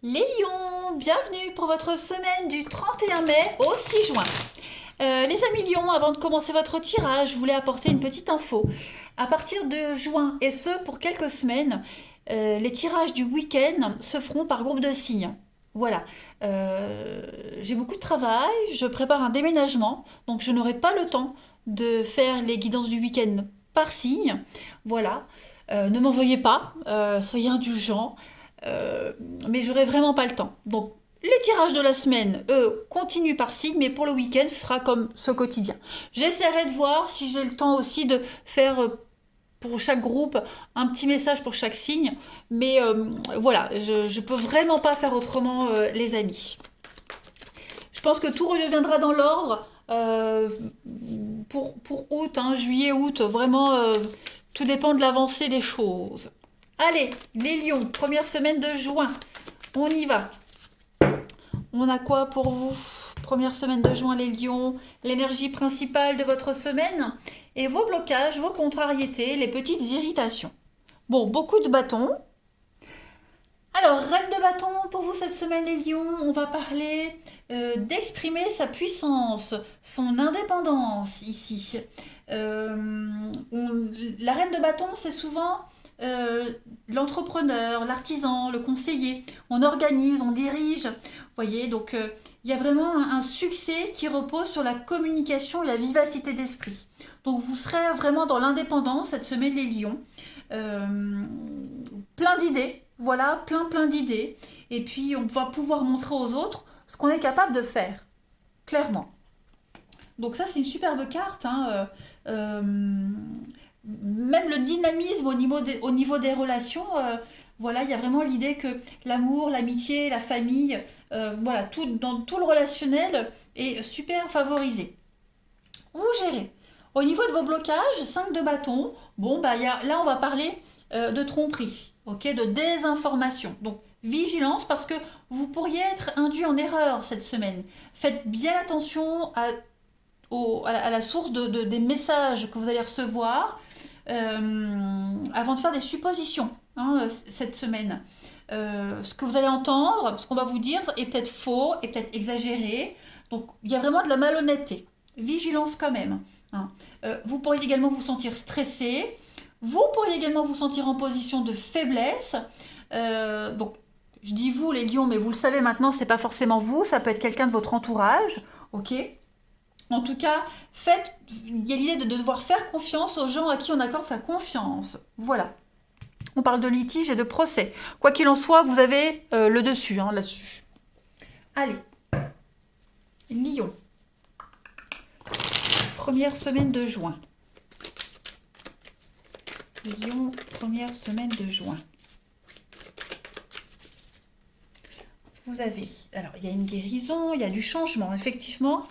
Les lions, bienvenue pour votre semaine du 31 mai au 6 juin. Les amis lions, avant de commencer votre tirage, je voulais apporter une petite info. À partir de juin, et ce pour quelques semaines, les tirages du week-end se feront par groupe de signes. Voilà. J'ai beaucoup de travail, je prépare un déménagement, donc je n'aurai pas le temps de faire les guidances du week-end par signe. Voilà. Ne m'en veuillez pas, soyez indulgents. Mais j'aurai vraiment pas le temps. Donc, les tirages de la semaine, eux, continuent par signe, mais pour le week-end, ce sera comme ce quotidien. J'essaierai de voir si j'ai le temps aussi de faire pour chaque groupe un petit message pour chaque signe, mais voilà, je peux vraiment pas faire autrement, les amis. Je pense que tout redeviendra dans l'ordre pour août, hein, juillet, août, vraiment, tout dépend de l'avancée des choses. Allez, les lions, première semaine de juin, on y va. On a quoi pour vous? Première semaine de juin, les lions, l'énergie principale de votre semaine et vos blocages, vos contrariétés, les petites irritations. Bon, beaucoup de bâtons. Alors, reine de bâton, pour vous cette semaine, les lions, on va parler d'exprimer sa puissance, son indépendance ici. La reine de bâton, c'est souvent l'entrepreneur, l'artisan, le conseiller. On organise, on dirige. Vous voyez, donc il y a vraiment un succès qui repose sur la communication et la vivacité d'esprit. Donc vous serez vraiment dans l'indépendance cette semaine, les lions. Euh, Plein d'idées, voilà, plein d'idées. Et puis on va pouvoir montrer aux autres ce qu'on est capable de faire, clairement. Donc ça, c'est une superbe carte, hein. Même le dynamisme au niveau des relations, voilà, il y a vraiment l'idée que l'amour, l'amitié, la famille, voilà, tout, dans tout le relationnel est super favorisé. Vous gérez. Au niveau de vos blocages, 5 de bâton, bon, bah, là, on va parler de tromperie, ok, de désinformation. Donc, vigilance parce que vous pourriez être induit en erreur cette semaine. Faites bien attention à la source des messages que vous allez recevoir avant de faire des suppositions, hein, cette semaine. Ce que vous allez entendre, ce qu'on va vous dire est peut-être faux, est peut-être exagéré. Donc, il y a vraiment de la malhonnêteté. Vigilance quand même, hein. Vous pourriez également vous sentir stressé. Vous pourriez également vous sentir en position de faiblesse. Donc, je dis vous les lions, mais vous le savez maintenant, c'est pas forcément vous, ça peut être quelqu'un de votre entourage, ok? En tout cas, il y a l'idée de devoir faire confiance aux gens à qui on accorde sa confiance. Voilà. On parle de litige et de procès. Quoi qu'il en soit, vous avez le dessus, hein, là-dessus. Allez, Lion. Première semaine de juin. Lion, première semaine de juin. Vous avez, alors il y a une guérison, il y a du changement, effectivement.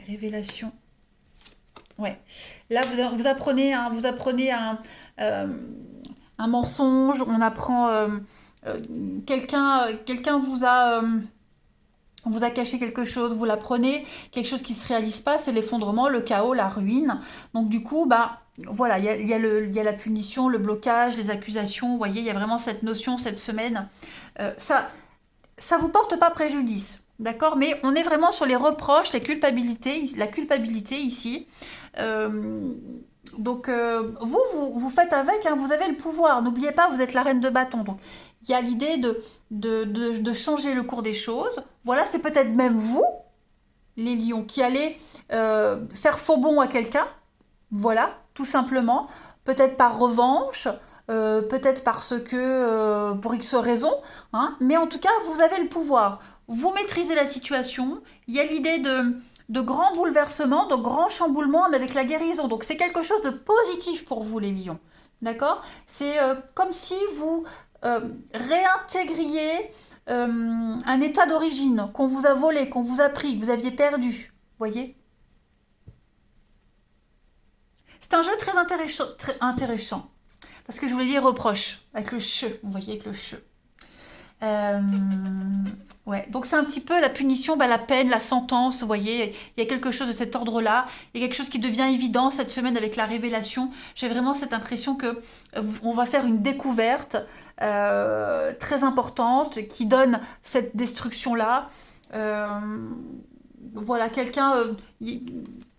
Révélation. Ouais. Là, vous apprenez, hein, euh, un mensonge, on apprend euh, quelqu'un vous a caché quelque chose, vous l'apprenez, quelque chose qui ne se réalise pas, c'est l'effondrement, le chaos, la ruine. Donc du coup, bah voilà, il y a la punition, le blocage, les accusations, vous voyez, il y a vraiment cette notion cette semaine. Ça vous porte pas préjudice, d'accord? Mais on est vraiment sur les reproches, la culpabilité ici. Euh, donc vous faites avec, hein, vous avez le pouvoir. N'oubliez pas, vous êtes la reine de bâton. Donc il y a l'idée de changer le cours des choses. Voilà, c'est peut-être même vous, les lions, qui allez faire faux bond à quelqu'un. Voilà, tout simplement. Peut-être par revanche, peut-être parce que pour X raison, hein, mais en tout cas, vous avez le pouvoir. Vous maîtrisez la situation. Il y a l'idée de grands bouleversements, de grands chamboulements, mais avec la guérison. Donc c'est quelque chose de positif pour vous, les lions. D'accord? C'est comme si vous réintégriez un état d'origine qu'on vous a volé, qu'on vous a pris, que vous aviez perdu. Voyez? C'est un jeu très intéressant, parce que je voulais dire reproche, avec le che, vous voyez, avec le che. Euh, ouais, donc c'est un petit peu la punition, bah, la peine, la sentence, vous voyez, il y a quelque chose de cet ordre-là, il y a quelque chose qui devient évident cette semaine avec la révélation. J'ai vraiment cette impression que on va faire une découverte très importante qui donne cette destruction-là. Euh, voilà, quelqu'un,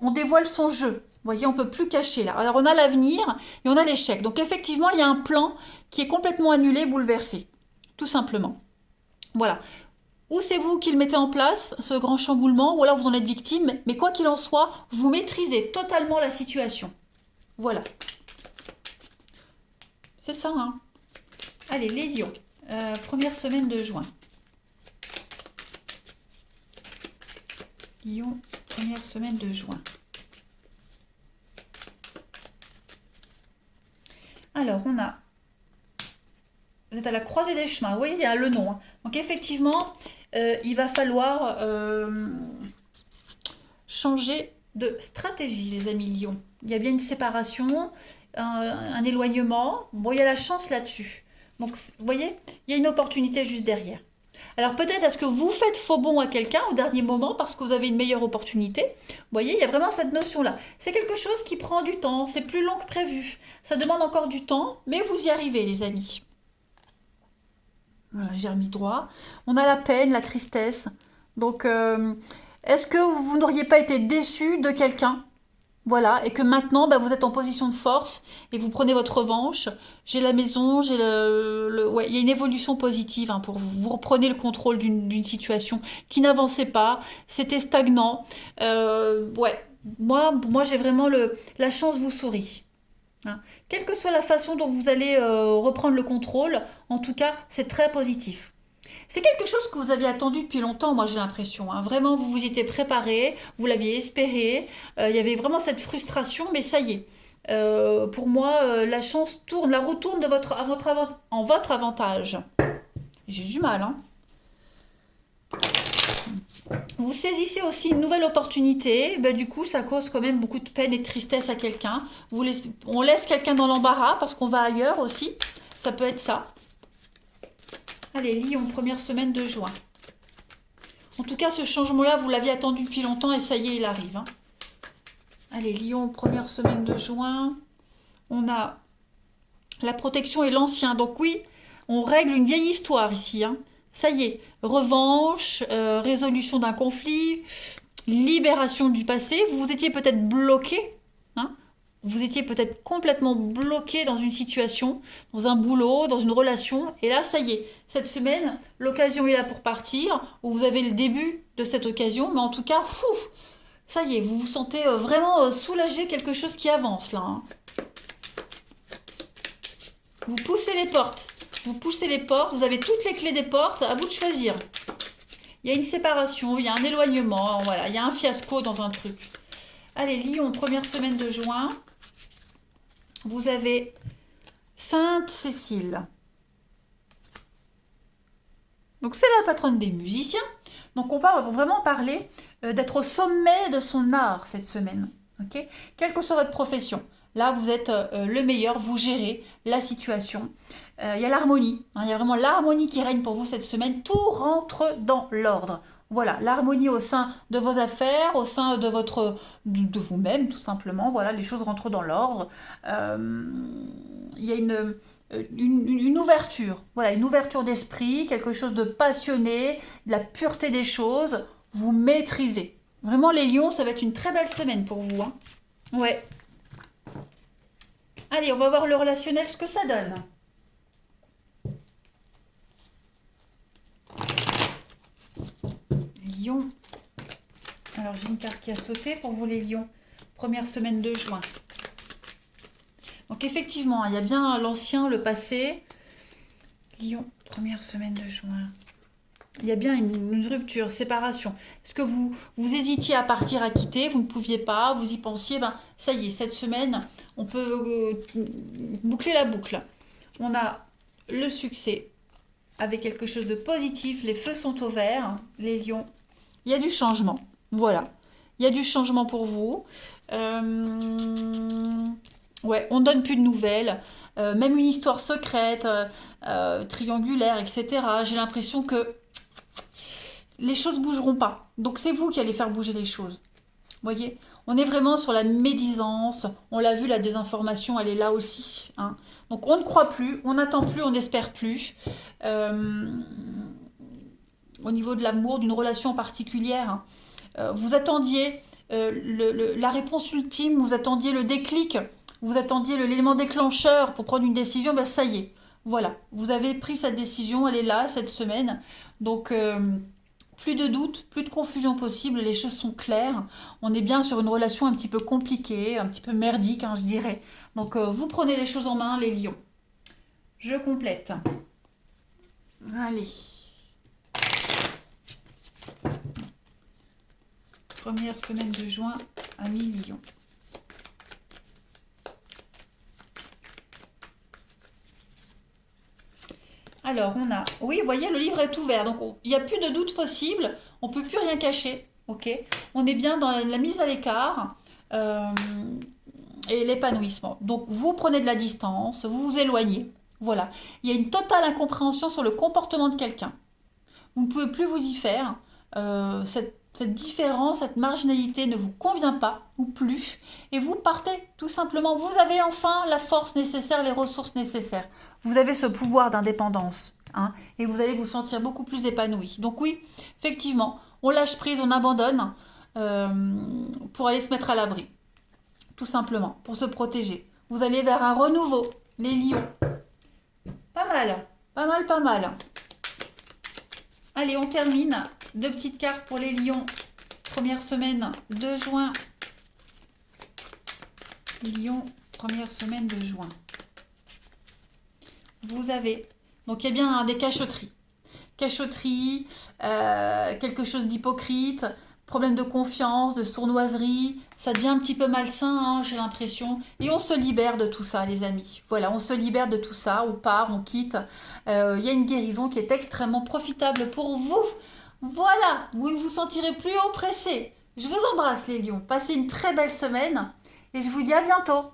on dévoile son jeu. Vous voyez, on peut plus cacher là. Alors on a l'avenir et on a l'échec. Donc effectivement, il y a un plan qui est complètement annulé, bouleversé, tout simplement. Voilà. Ou c'est vous qui le mettez en place, ce grand chamboulement, ou alors vous en êtes victime, mais quoi qu'il en soit, vous maîtrisez totalement la situation. Voilà. C'est ça, hein. Allez, les lions. Première semaine de juin. Lion, première semaine de juin. Alors, on a... Vous êtes à la croisée des chemins. Oui, il y a le nom, hein. Donc, effectivement, il va falloir changer de stratégie, les amis lions. Il y a bien une séparation, un éloignement. Bon, il y a la chance là-dessus. Donc, vous voyez, il y a une opportunité juste derrière. Alors peut-être est-ce que vous faites faux bond à quelqu'un au dernier moment parce que vous avez une meilleure opportunité. Vous voyez, il y a vraiment cette notion-là. C'est quelque chose qui prend du temps, c'est plus long que prévu. Ça demande encore du temps, mais vous y arrivez, les amis. Voilà, j'ai remis droit. On a la peine, la tristesse. Donc, est-ce que vous n'auriez pas été déçu de quelqu'un? Voilà, et que maintenant, bah, vous êtes en position de force et vous prenez votre revanche. J'ai la maison, j'ai ouais, il y a une évolution positive hein, pour vous. Vous reprenez le contrôle d'une situation qui n'avançait pas, c'était stagnant. Ouais, moi j'ai vraiment la chance vous sourit, hein. Quelle que soit la façon dont vous allez reprendre le contrôle, en tout cas, c'est très positif. C'est quelque chose que vous aviez attendu depuis longtemps, moi j'ai l'impression, hein. Vraiment, vous vous étiez préparé, vous l'aviez espéré. Il y avait vraiment cette frustration, mais ça y est. Pour moi, la chance tourne, la roue tourne de en votre avantage. J'ai du mal, hein. Vous saisissez aussi une nouvelle opportunité. Ben, du coup, ça cause quand même beaucoup de peine et de tristesse à quelqu'un. On laisse quelqu'un dans l'embarras parce qu'on va ailleurs aussi. Ça peut être ça. Allez, Lion, première semaine de juin. En tout cas, ce changement-là, vous l'aviez attendu depuis longtemps et ça y est, il arrive, hein. Allez, Lion, première semaine de juin. On a la protection et l'ancien. Donc oui, on règle une vieille histoire ici, hein. Ça y est, revanche, résolution d'un conflit, libération du passé. Vous vous étiez peut-être bloqué, hein. Vous étiez peut-être complètement bloqué dans une situation, dans un boulot, dans une relation. Et là, ça y est, cette semaine, l'occasion est là pour partir, ou vous avez le début de cette occasion. Mais en tout cas, ça y est, vous vous sentez vraiment soulagé, quelque chose qui avance là, hein. Vous poussez les portes. Vous poussez les portes, vous avez toutes les clés des portes, à vous de choisir. Il y a une séparation, il y a un éloignement, voilà, il y a un fiasco dans un truc. Allez, Lion, première semaine de juin. Vous avez Sainte Cécile. Donc c'est la patronne des musiciens. Donc on va vraiment parler d'être au sommet de son art cette semaine. Ok, quelle que soit votre profession. Là, vous êtes le meilleur, vous gérez la situation. Il y a l'harmonie, hein, il y a vraiment l'harmonie qui règne pour vous cette semaine. Tout rentre dans l'ordre. Voilà, l'harmonie au sein de vos affaires, au sein de vous-même, tout simplement. Voilà, les choses rentrent dans l'ordre. Il y a une ouverture, voilà, une ouverture d'esprit, quelque chose de passionné, de la pureté des choses. Vous maîtrisez. Vraiment, les lions, ça va être une très belle semaine pour vous, hein. Ouais. Allez, on va voir le relationnel, ce que ça donne. Lion. Alors, j'ai une carte qui a sauté pour vous, les lions. Première semaine de juin. Donc, effectivement, il y a bien l'ancien, le passé. Lion, première semaine de juin. Il y a bien une rupture, séparation. Est-ce que vous hésitiez à partir, à quitter, vous ne pouviez pas, vous y pensiez, ben ça y est, cette semaine, on peut boucler la boucle. On a le succès avec quelque chose de positif, les feux sont au vert, les lions. Il y a du changement, voilà. Il y a du changement pour vous. Ouais, on donne plus de nouvelles, même une histoire secrète, triangulaire, etc. J'ai l'impression que les choses bougeront pas. Donc c'est vous qui allez faire bouger les choses. Voyez, on est vraiment sur la médisance. On l'a vu, la désinformation, elle est là aussi, hein. Donc on ne croit plus, on n'attend plus, on n'espère plus. Euh, Au niveau de l'amour, d'une relation particulière, hein. Vous attendiez la réponse ultime, vous attendiez le déclic, vous attendiez l'élément déclencheur pour prendre une décision, ben ça y est. Voilà, vous avez pris cette décision, elle est là cette semaine. Donc plus de doute, plus de confusion possible, les choses sont claires. On est bien sur une relation un petit peu compliquée, un petit peu merdique, hein, je dirais. Donc vous prenez les choses en main, les lions. Je complète. Allez. Première semaine de juin à 1000 lions. Alors, on a... Oui, vous voyez, le livre est ouvert. Donc, il n'y a plus de doute possible. On ne peut plus rien cacher. OK? On est bien dans la mise à l'écart et l'épanouissement. Donc, vous prenez de la distance, vous vous éloignez. Voilà. Il y a une totale incompréhension sur le comportement de quelqu'un. Vous ne pouvez plus vous y faire. Cette différence, cette marginalité ne vous convient pas ou plus. Et vous partez tout simplement. Vous avez enfin la force nécessaire, les ressources nécessaires. Vous avez ce pouvoir d'indépendance, hein, et vous allez vous sentir beaucoup plus épanoui. Donc oui, effectivement, on lâche prise, on abandonne euh, pour aller se mettre à l'abri. Tout simplement, pour se protéger. Vous allez vers un renouveau, les lions. Pas mal, pas mal, pas mal. Allez, on termine. Deux petites cartes pour les lions. Première semaine de juin. Lion, première semaine de juin. Vous avez, donc il y a bien des cachotteries. Cachotterie, quelque chose d'hypocrite, problème de confiance, de sournoiserie. Ça devient un petit peu malsain, hein, j'ai l'impression. Et on se libère de tout ça, les amis. Voilà, on se libère de tout ça. On part, on quitte. Il y a une guérison qui est extrêmement profitable pour vous. Voilà, vous ne vous sentirez plus oppressé. Je vous embrasse, les lions. Passez une très belle semaine et je vous dis à bientôt.